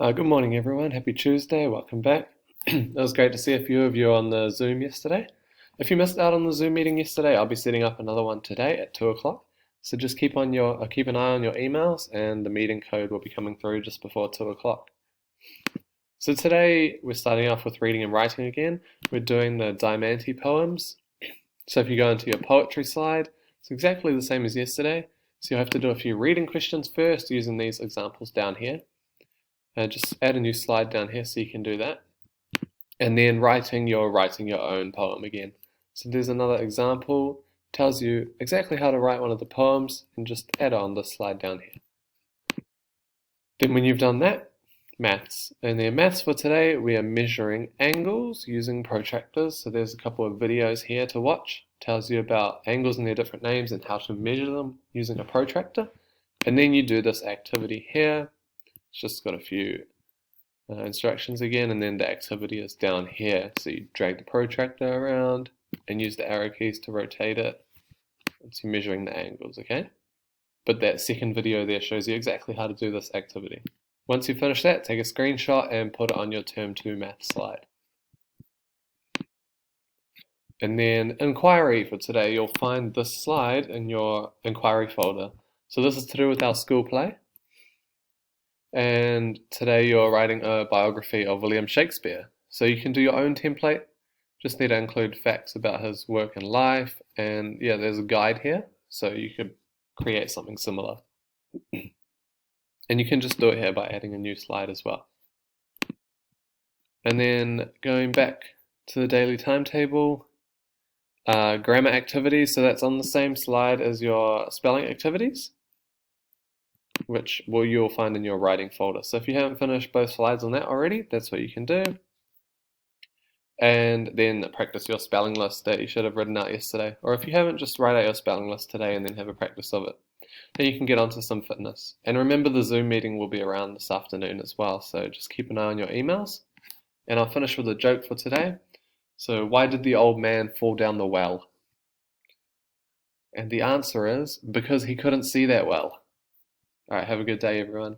Good morning, everyone. Happy Tuesday. Welcome back. It was great to see a few of you on the Zoom yesterday. If you missed out on the Zoom meeting yesterday, I'll be setting up another one today at 2 o'clock. So just keep an eye on your emails, and the meeting code will be coming through just before 2 o'clock. So today we're starting off with reading and writing again. We're doing the Diamante poems. So if you go into your poetry slide, it's exactly the same as yesterday. So you'll have to do a few reading questions first using these examples down here. Just add a new slide down here so you can do that. And then writing your own poem again. So there's another example, tells you exactly how to write one of the poems, and just add on this slide down here. Then when you've done that, maths. And then maths for today, we are measuring angles using protractors. So there's a couple of videos here to watch. Tells you about angles and their different names and how to measure them using a protractor. And then you do this activity here. It's just got a few instructions again, and then the activity is down here. So you drag the protractor around and use the arrow keys to rotate it. It's measuring the angles, okay? But that second video there shows you exactly how to do this activity. Once you finish that, take a screenshot and put it on your Term 2 math slide. And then inquiry for today, you'll find this slide in your inquiry folder. So this is to do with our school play. And today you're writing a biography of William Shakespeare. So you can do your own template. Just need to include facts about his work and life. And yeah, there's a guide here, so you could create something similar. And you can just do it here by adding a new slide as well. And then going back to the daily timetable, grammar activities, so that's on the same slide as your spelling activities, which you'll find in your writing folder. So if you haven't finished both slides on that already, that's what you can do. And then practice your spelling list that you should have written out yesterday. Or if you haven't, just write out your spelling list today and then have a practice of it. Then you can get onto some fitness. And remember, the Zoom meeting will be around this afternoon as well, so just keep an eye on your emails. And I'll finish with a joke for today. So why did the old man fall down the well? And the answer is because he couldn't see that well. All right, have a good day, everyone.